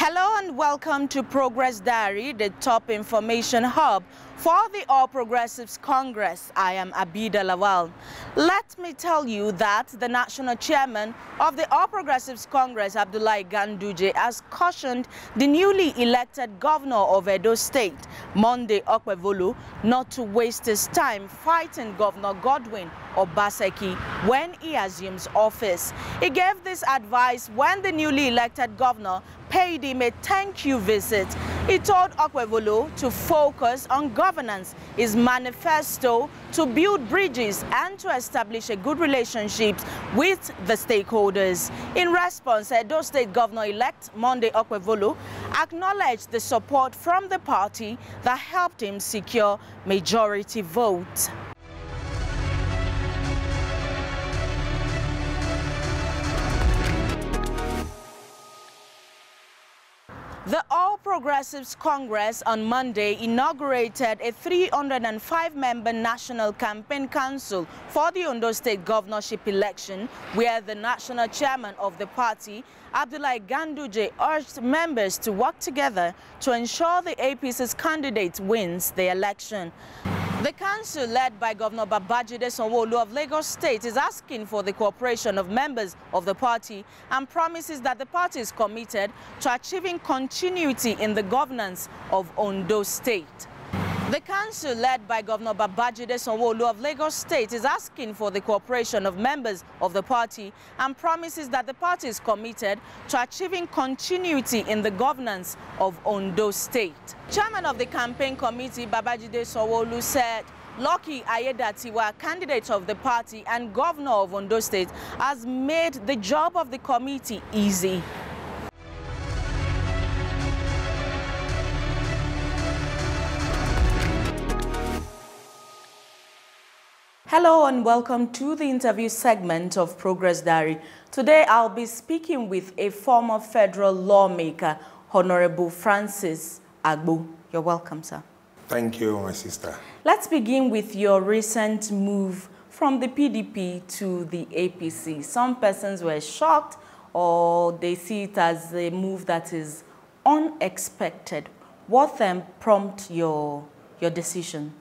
Hello and welcome to Progress Diary, the top information hub for the All Progressives Congress. I am Abida Lawal. Let me tell you that the national chairman of the All Progressives Congress, Abdullahi Ganduje, has cautioned the newly elected governor of Edo State, Monday Okpebholo, not to waste his time fighting Governor Godwin Obaseki when he assumes office. He gave this advice when the newly elected governor paid him a thank-you visit. He told Okpebholo to focus on governance, his manifesto to build bridges and to establish a good relationship with the stakeholders. In response, Edo State Governor-elect Monday Okpebholo acknowledged the support from the party that helped him secure majority vote. The All Progressives Congress on Monday inaugurated a 305-member National Campaign Council for the Ondo State governorship election, where the national chairman of the party, Abdullahi Ganduje, urged members to work together to ensure the APC's candidate wins the election. The council, led by Governor Babajide Sanwo-Olu of Lagos State, is asking for the cooperation of members of the party and promises that the party is committed to achieving continuity in the governance of Ondo State. The council, led by Governor Babajide Sanwo-Olu of Lagos State, is asking for the cooperation of members of the party and promises that the party is committed to achieving continuity in the governance of Ondo State. Chairman of the campaign committee, Babajide Sanwo-Olu, said Lucky Ayedatiwa, candidate of the party and governor of Ondo State, has made the job of the committee easy. Hello and welcome to the interview segment of Progress Diary. Today I'll be speaking with a former federal lawmaker, Honorable Francis Agbo. You're welcome, sir. Thank you, my sister. Let's begin with your recent move from the PDP to the APC. Some persons were shocked or they see it as a move that is unexpected. What then prompted your decision?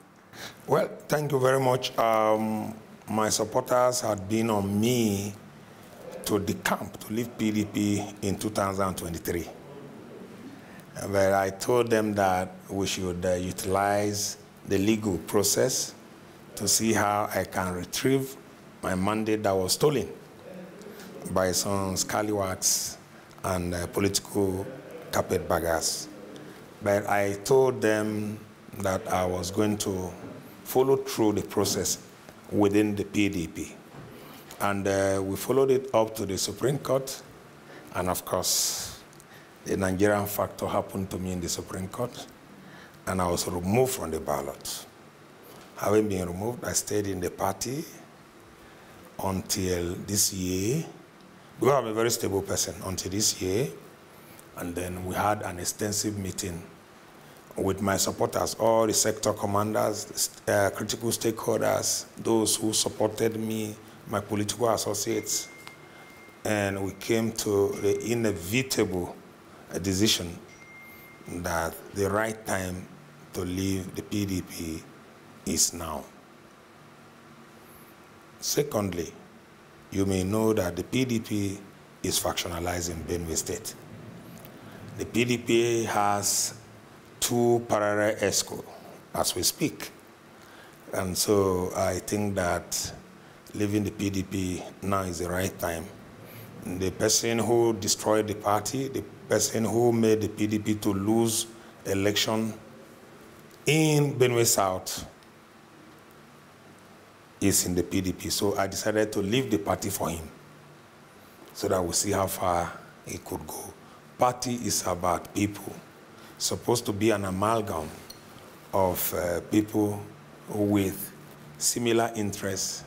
Well, thank you very much. My supporters had been on me to decamp, to leave PDP in 2023. But I told them that we should utilize the legal process to see how I can retrieve my mandate that was stolen by some scallywags and political carpetbaggers. But I told them that I was going to follow through the process within the PDP. And we followed it up to the Supreme Court. And of course, the Nigerian factor happened to me in the Supreme Court. And I was removed from the ballot. Having been removed, I stayed in the party until this year. Because I'm a very stable person until this year. And then we had an extensive meeting with my supporters, all the sector commanders, critical stakeholders, those who supported me, my political associates. And we came to the inevitable decision that the right time to leave the PDP is now. Secondly, you may know that the PDP is factionalized in Benue State. The PDP has two parallel ESCO as we speak. And so I think that leaving the PDP now is the right time. The person who destroyed the party, the person who made the PDP to lose election in Benue South is in the PDP. So I decided to leave the party for him so that we'll see how far it could go. Party is about people. Supposed to be an amalgam of people with similar interests,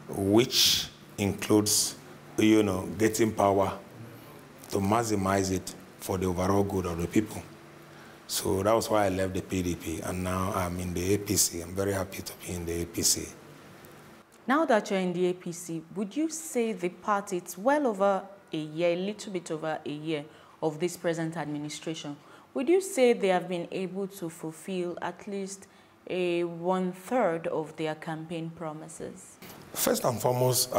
which includes, getting power to maximize it for the overall good of the people. So that was why I left the PDP, and now I'm in the APC. I'm very happy to be in the APC. Now that you're in the APC, would you say the party, it's well over a year, a little bit over a year, of this present administration, would you say they have been able to fulfill at least a 1/3 of their campaign promises? First and foremost,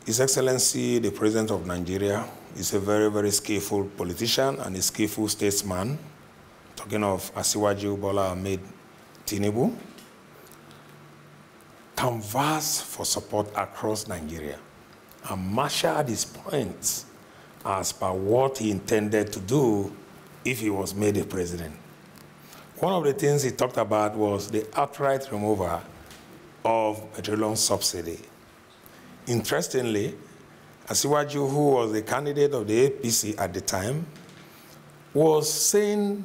His Excellency, the President of Nigeria, is a very, very skillful politician and a skillful statesman. Talking of Asiwaju Bola Ahmed Tinubu, canvassed for support across Nigeria and marshaled his points as per what he intended to do if he was made a president. One of the things he talked about was the outright removal of petroleum subsidy. Interestingly, Asiwaju, who was the candidate of the APC at the time, was saying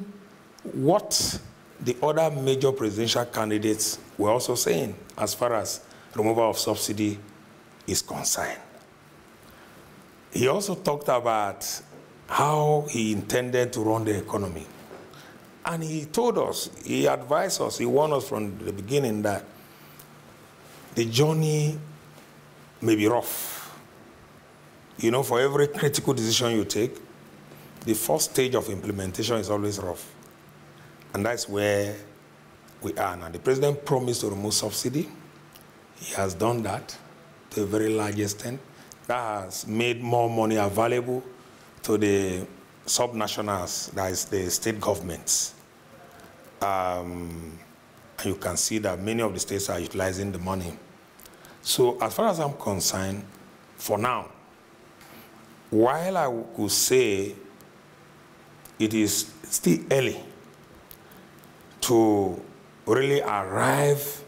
what the other major presidential candidates were also saying as far as removal of subsidy is concerned. He also talked about how he intended to run the economy. And he told us, he advised us, he warned us from the beginning that the journey may be rough. You know, for every critical decision you take, the first stage of implementation is always rough. And that's where we are now. The president promised to remove subsidy. He has done that to a very large extent. That has made more money available to the subnationals, that is the state governments. And you can see that many of the states are utilizing the money. So as far as I'm concerned, for now, while I could say it is still early to really arrive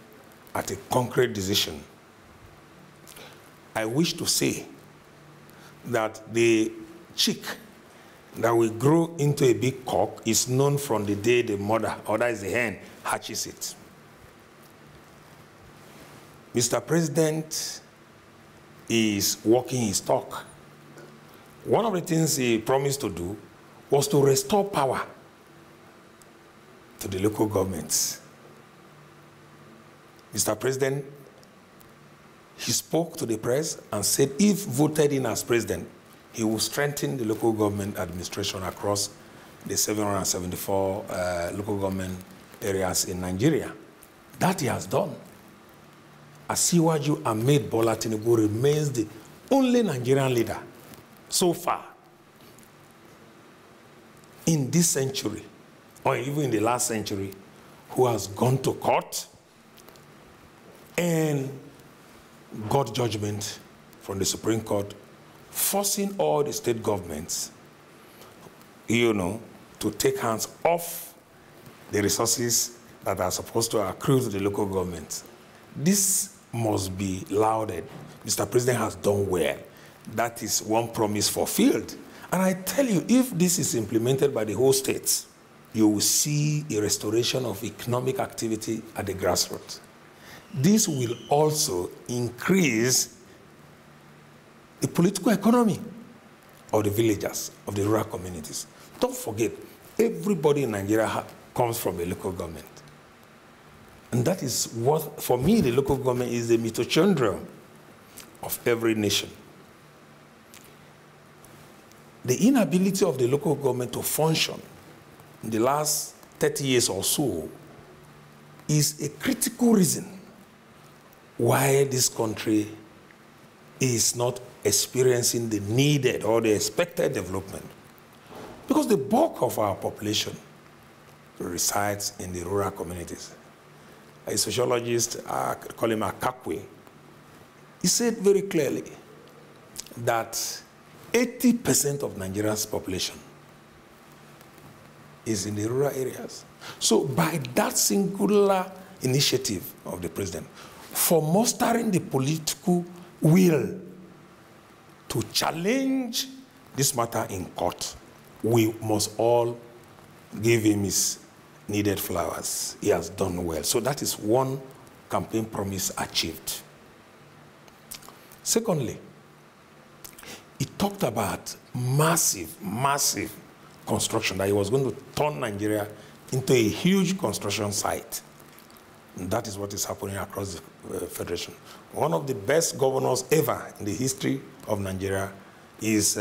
at a concrete decision, I wish to say that the chick that will grow into a big cock is known from the day the mother, or that is the hen, hatches it. Mr. President is walking his talk. One of the things he promised to do was to restore power to the local governments. Mr. President, he spoke to the press and said if voted in as president, he will strengthen the local government administration across the 774 local government areas in Nigeria. That he has done. Asiwaju Ahmed Bola Tinubu remains the only Nigerian leader so far in this century, or even in the last century, who has gone to court and got judgment from the Supreme Court, forcing all the state governments, you know, to take hands off the resources that are supposed to accrue to the local governments. This must be lauded. Mr. President has done well. That is one promise fulfilled. And I tell you, if this is implemented by the whole states, you will see a restoration of economic activity at the grassroots. This will also increase the political economy of the villagers, of the rural communities. Don't forget, everybody in Nigeria comes from a local government. And that is what, for me, the local government is the mitochondrion of every nation. The inability of the local government to function in the last 30 years or so is a critical reason why this country is not experiencing the needed or the expected development. Because the bulk of our population resides in the rural communities. A sociologist, call him Akakwe, he said very clearly that 80% of Nigeria's population is in the rural areas. So by that singular initiative of the president, for mustering the political will to challenge this matter in court, we must all give him his needed flowers. He has done well. So that is one campaign promise achieved. Secondly, he talked about massive, massive construction, that he was going to turn Nigeria into a huge construction site. And that is what is happening across the Federation. One of the best governors ever in the history of Nigeria is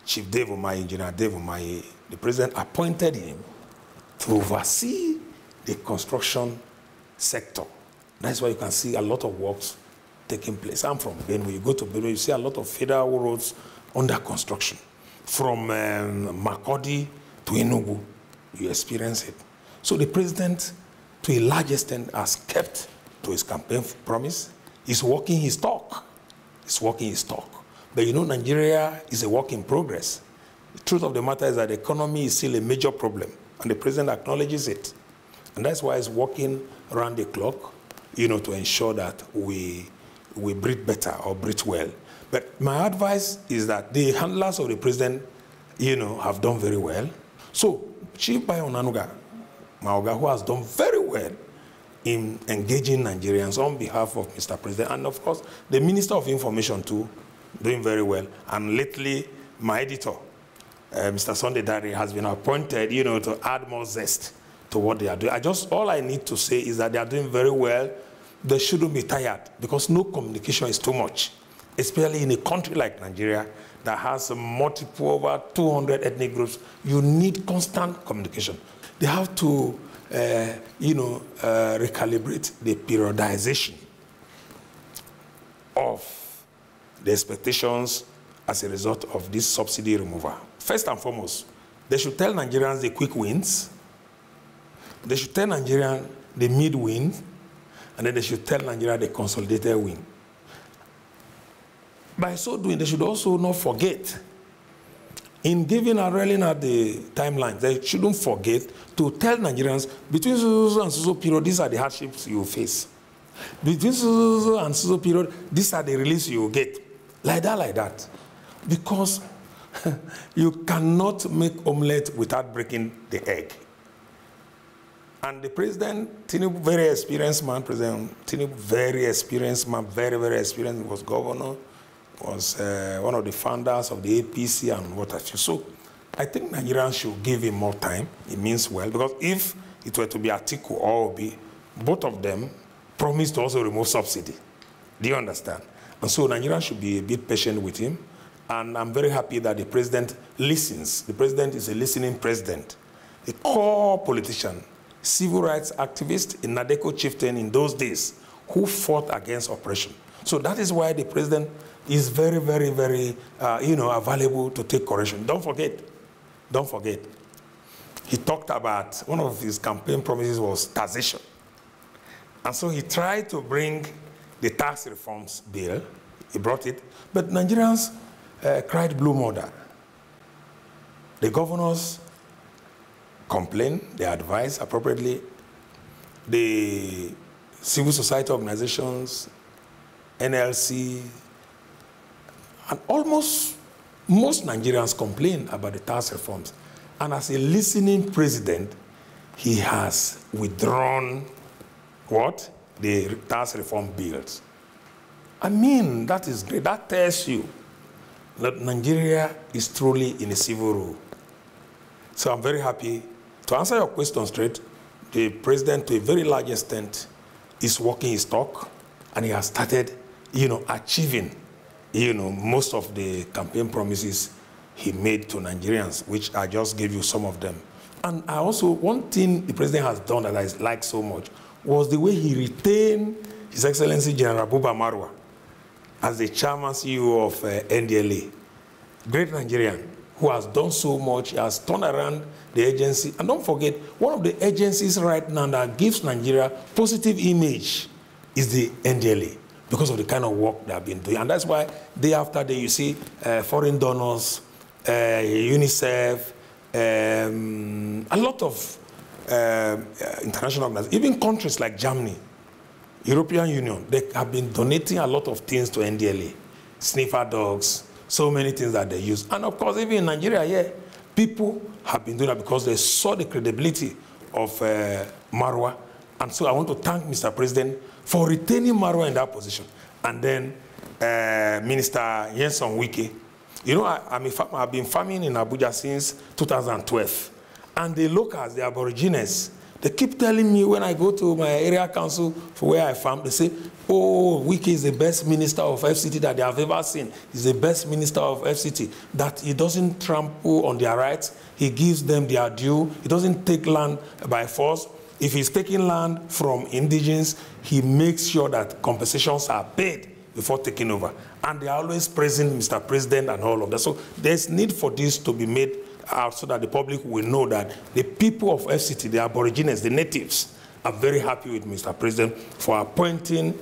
Chief Dave Umahi, Engineer Dave Umahi, the president appointed him to oversee the construction sector. That's why you can see a lot of works taking place. I'm from Benue. You go to Benue, you see a lot of federal roads under construction. From Makurdi to Enugu, you experience it. So the president, to a large extent, has kept to his campaign promise. He's walking his talk. He's walking his talk. But you know, Nigeria is a work in progress. The truth of the matter is that the economy is still a major problem, and the president acknowledges it. And that's why he's working around the clock, you know, to ensure that we breathe better or breathe well. But my advice is that the handlers of the president, you know, have done very well. So Chief Bayo Onanuga, Maoga, who has done very well in engaging Nigerians on behalf of Mr. President, and of course, the Minister of Information too, doing very well. And lately, my editor, Mr. Sunday Dari, has been appointed, you know, to add more zest to what they are doing. All I need to say is that they are doing very well. They shouldn't be tired, because no communication is too much, especially in a country like Nigeria that has multiple, over 200 ethnic groups. You need constant communication. They have to, recalibrate the periodization of the expectations as a result of this subsidy removal. First and foremost, they should tell Nigerians the quick wins. They should tell Nigerians the mid win, and then they should tell Nigeria the consolidated win. By so doing, they should also not forget, in giving a railing at the timeline, they shouldn't forget to tell Nigerians, between so and so period, these are the hardships you face. Between so and so period, these are the release you get. Like that. Because you cannot make omelette without breaking the egg. And the president, Tinubu, very experienced man, President Tinubu, very experienced man, very experienced, was governor, was one of the founders of the APC and what have you. So I think Nigerians should give him more time. It means well, because if it were to be Atiku or Obi, both of them promised to also remove subsidy. Do you understand? And so Nigerians should be a bit patient with him. And I'm very happy that the president listens. The president is a listening president, a core politician, civil rights activist, a Nadeko chieftain in those days who fought against oppression. So that is why the president is very available to take correction. Don't forget. He talked about, one of his campaign promises was taxation. And so he tried to bring the tax reforms bill. He brought it, but Nigerians cried blue murder. The governors complained, they advised appropriately. The civil society organizations, NLC, and almost most Nigerians complain about the tax reforms. And as a listening president, he has withdrawn what? The tax reform bills. I mean, that is great. That tells you that Nigeria is truly in a civil rule. So I'm very happy. To answer your question straight, the president, to a very large extent, is walking his talk, and he has started, achieving, most of the campaign promises he made to Nigerians, which I just gave you some of them. And I also, one thing the president has done that I like so much was the way he retained His Excellency General Buba Marwa as the chairman CEO of NDLA. Great Nigerian who has done so much, he has turned around the agency. And don't forget, one of the agencies right now that gives Nigeria positive image is the NDLA, because of the kind of work they have been doing. And that's why day after day you see foreign donors, UNICEF, a lot of international organizations, even countries like Germany, European Union, they have been donating a lot of things to NDLA, sniffer dogs, so many things that they use. And of course, even in Nigeria, people have been doing that because they saw the credibility of Marwa. And so I want to thank Mr. President for retaining Marwa in that position. And then Minister Nyesom Wike. I've been farming in Abuja since 2012. And the locals, the aborigines, They keep telling me when I go to my area council for where I farm, they say, oh, Wike is the best minister of FCT that they have ever seen. He's the best minister of FCT. That he doesn't trample on their rights. He gives them their due. He doesn't take land by force. If he's taking land from indigenes, he makes sure that compensations are paid before taking over. And they are always praising Mr. President and all of that. So there's need for this to be made out so that the public will know that the people of FCT, the Aborigines, the natives, are very happy with Mr. President for appointing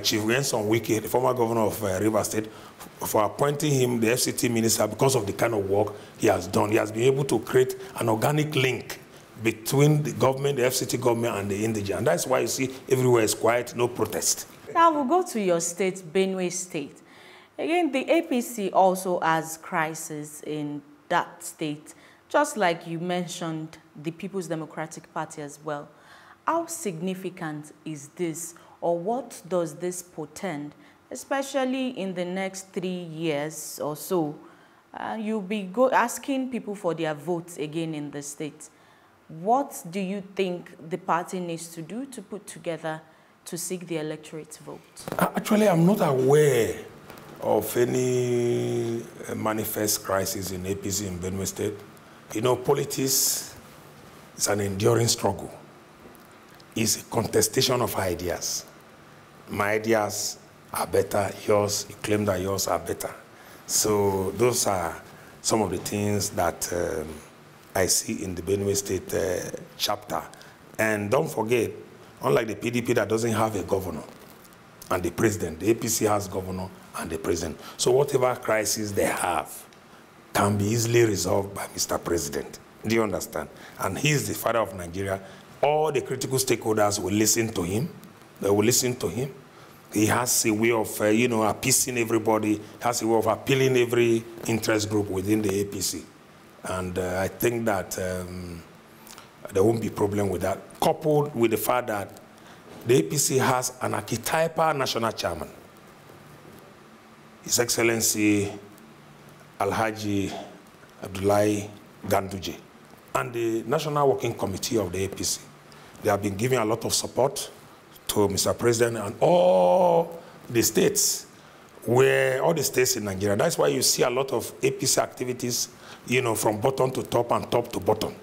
Chief Nyesom Wike, the former governor of Rivers State, for appointing him the FCT minister because of the kind of work he has done. He has been able to create an organic link between the government, the FCT government, and the indigene. And that's why you see everywhere is quiet, no protest. Now we'll go to your state, Benue State. Again, the APC also has crisis in that state, just like you mentioned the People's Democratic Party as well. How significant is this, or what does this portend, especially in the next 3 years or so? You'll be asking people for their votes again in the state. What do you think the party needs to do to put together to seek the electorate's vote? Actually, I'm not aware of any manifest crisis in APC in Benue State. You know, politics is an enduring struggle. It's a contestation of ideas. My ideas are better, yours, you claim that yours are better. So those are some of the things that I see in the Benue State chapter. And don't forget, unlike the PDP that doesn't have a governor and the president, the APC has governor and the president. So whatever crisis they have can be easily resolved by Mr. President. Do you understand? And he's the father of Nigeria. All the critical stakeholders will listen to him. They will listen to him. He has a way of, appeasing everybody. He has a way of appealing every interest group within the APC. And I think that there won't be a problem with that, coupled with the fact that the APC has an archetypal national chairman. His Excellency Alhaji Abdullahi Ganduje, and the National Working Committee of the APC. They have been giving a lot of support to Mr. President and all the states in Nigeria. That's why you see a lot of APC activities, from bottom to top and top to bottom.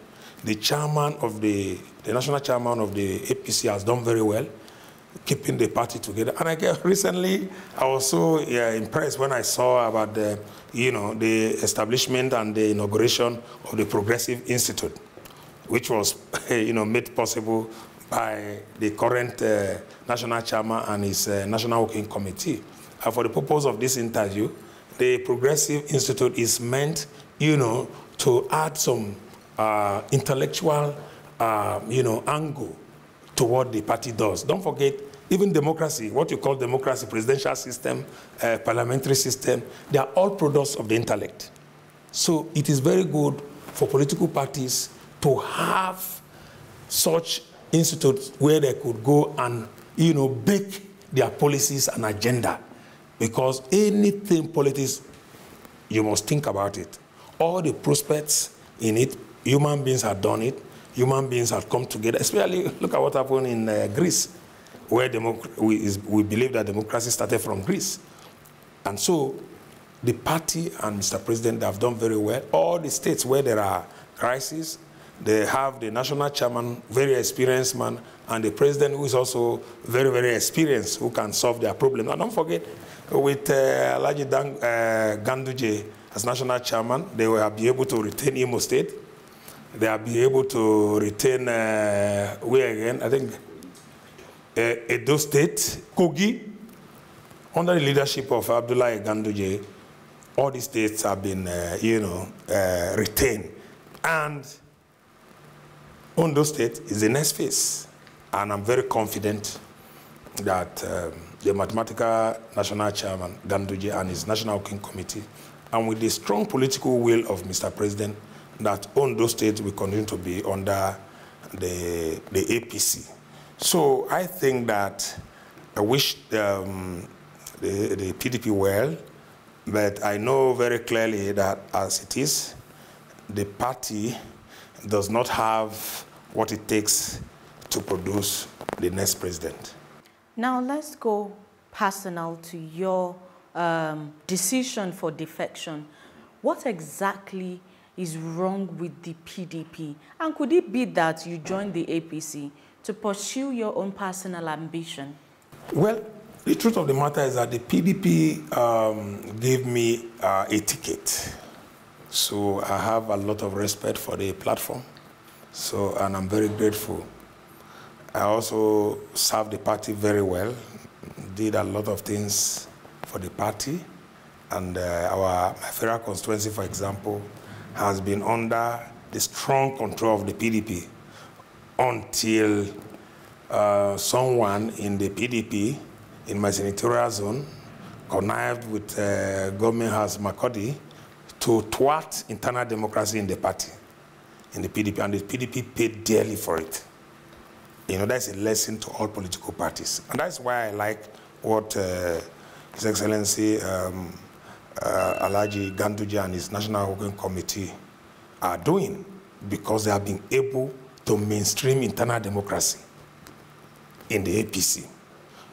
The chairman of the national chairman of the APC has done very well, keeping the party together. And again, recently, I was so impressed when I saw about the establishment and the inauguration of the Progressive Institute, which was, made possible by the current national chairman and his national working committee. And for the purpose of this interview, the Progressive Institute is meant, to add some intellectual, angle to what the party does. Don't forget, even democracy, what you call democracy, presidential system, parliamentary system, they are all products of the intellect. So it is very good for political parties to have such institutes where they could go and, bake their policies and agenda. Because anything politics, you must think about it. All the prospects in it, human beings have done it. Human beings have come together, especially look at what happened in Greece, where we believe that democracy started from Greece. And so the party and Mr. President have done very well. All the states where there are crises, they have the national chairman, very experienced man, and the president who is also very, very experienced, who can solve their problem. Now don't forget, with Alhaji Ganduje as national chairman, they will be able to retain Imo State. They will be able to retain, where again? I think Edo State, Kogi. Under the leadership of Abdullahi Ganduje, all the states have been, retained. And Ondo State is the next phase. And I'm very confident that the mathematical national chairman, Ganduje, and his national working committee, and with the strong political will of Mr. President, that Ondo State will continue to be under the APC. So I think that I wish the PDP well, but I know very clearly that as it is, the party does not have what it takes to produce the next president. Now let's go personal to your decision for defection. What exactly is wrong with the PDP? And could it be that you joined the APC to pursue your own personal ambition? Well, the truth of the matter is that the PDP gave me a ticket. So I have a lot of respect for the platform. So, and I'm very grateful. I also served the party very well, did a lot of things for the party. And my federal constituency, for example, has been under the strong control of the PDP until someone in the PDP in my senatorial zone connived with government house Makodi to thwart internal democracy in the party, in the PDP, and the PDP paid dearly for it. You know, that's a lesson to all political parties. And that's why I like what His Excellency Alhaji Ganduje and his National Working Committee are doing, because they have been able to mainstream internal democracy in the APC.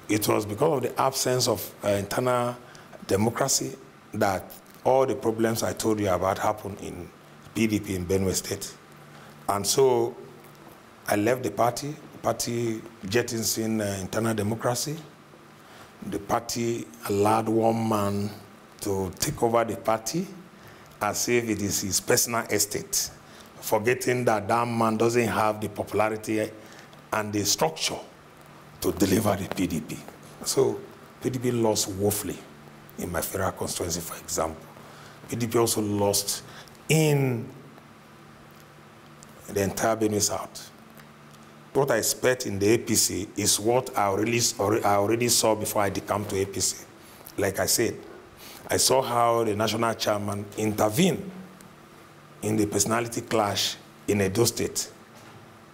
It was because of the absence of internal democracy that all the problems I told you about happened in PDP in Benue State. And so I left the party jettisoning internal democracy. The party allowed one man to take over the party as if it is his personal estate, forgetting that that man doesn't have the popularity and the structure to deliver the PDP. So PDP lost woefully in my federal constituency, for example. PDP also lost in the entire Benue South. What I expect in the APC is what I already saw before I decamped to APC. Like I said, I saw how the national chairman intervened in the personality clash in Edo State,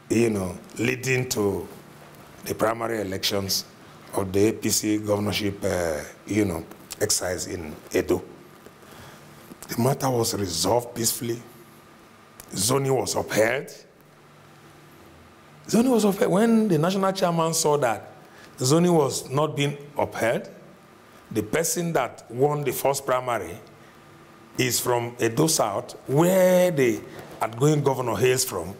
you know, leading to the primary elections of the APC governorship, exercise in Edo. The matter was resolved peacefully. Zoning was upheld. Zoning was upheld. When the national chairman saw that the zoning was not being upheld, the person that won the first primary is from Edo South, where the outgoing governor hails from.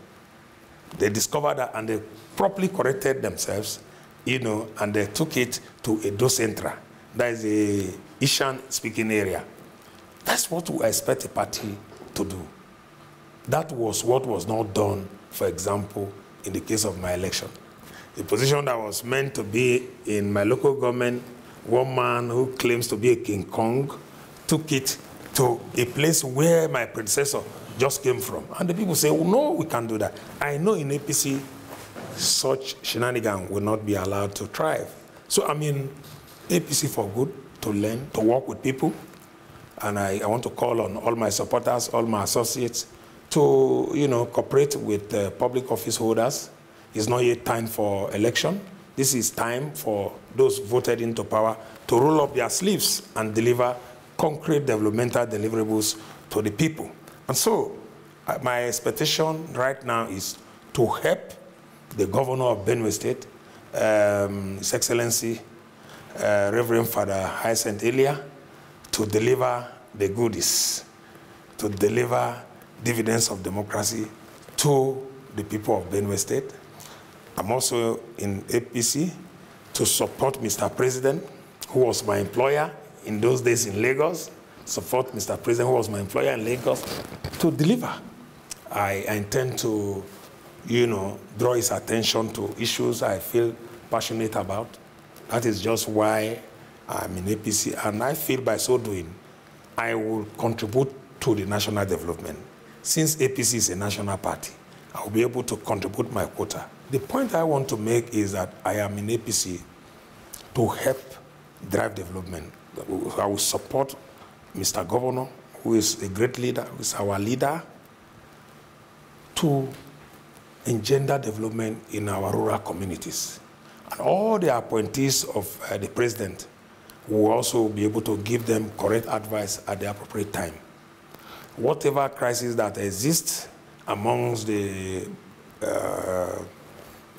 They discovered that and they properly corrected themselves, and they took it to Edo Central. That is the Ishan-speaking area. That's what we expect a party to do. That was what was not done, for example, in the case of my election. The position that was meant to be in my local government, one man who claims to be a King Kong took it to a place where my predecessor just came from. And the people say, well, no, we can't do that. I know in APC, such shenanigans will not be allowed to thrive. So I mean, APC for good, to learn, to work with people. And I want to call on all my supporters, all my associates, to cooperate with public office holders. It's not yet time for election. This is time for those voted into power to roll up their sleeves and deliver concrete developmental deliverables to the people. And so my expectation right now is to help the governor of Benue State, His Excellency Reverend Father Hyacinth Elia, to deliver the goodies, to deliver dividends of democracy to the people of Benue State. I'm also in APC to support Mr. President, who was my employer in those days in Lagos, support Mr. President, who was my employer in Lagos, to deliver. I intend to, draw his attention to issues I feel passionate about. That is just why I'm in APC, and I feel by so doing, I will contribute to the national development. Since APC is a national party, I will be able to contribute my quota. The point I want to make is that I am in APC to help drive development. I will support Mr. Governor, who is a great leader, who is our leader, to engender development in our rural communities. And all the appointees of the president will also be able to give them correct advice at the appropriate time. Whatever crisis that exists amongst the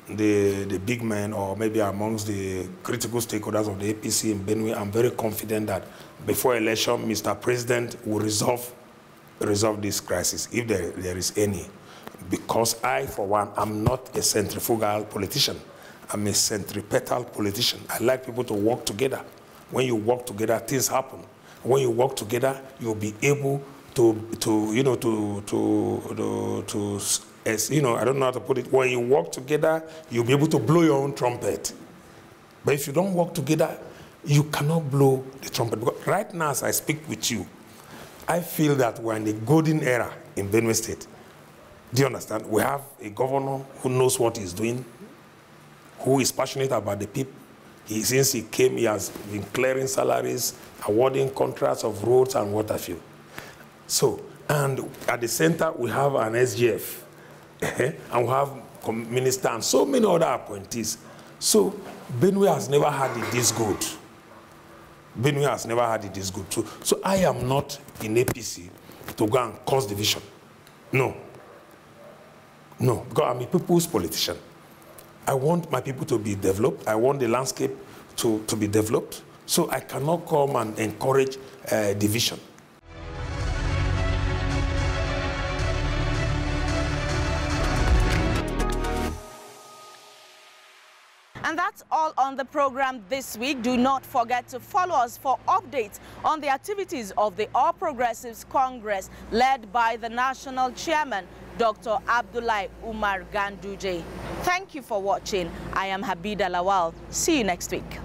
the big men or maybe amongst the critical stakeholders of the APC in Benue, I'm very confident that before election, Mr. President will resolve this crisis, if there is any. Because I, for one, am not a centrifugal politician. I'm a centripetal politician. I like people to work together. When you work together, things happen. When you work together, you'll be able as, I don't know how to put it. When you work together, you'll be able to blow your own trumpet. But if you don't work together, you cannot blow the trumpet. Because right now, as I speak with you, I feel that we're in the golden era in Benue State. Do you understand? We have a governor who knows what he's doing, who is passionate about the people. Since he came, he has been clearing salaries, awarding contracts of roads and water fuel. So, and at the center, we have an SGF, and we have minister and so many other appointees. So, Benue has never had it this good. Benue has never had it this good. So I am not in APC to go and cause division. No. No, because I'm a people's politician. I want my people to be developed. I want the landscape to be developed. So I cannot come and encourage division. And that's all on the program this week. Do not forget to follow us for updates on the activities of the All Progressives Congress led by the National Chairman, Dr. Abdullahi Umar Ganduje. Thank you for watching. I am Habida Lawal. See you next week.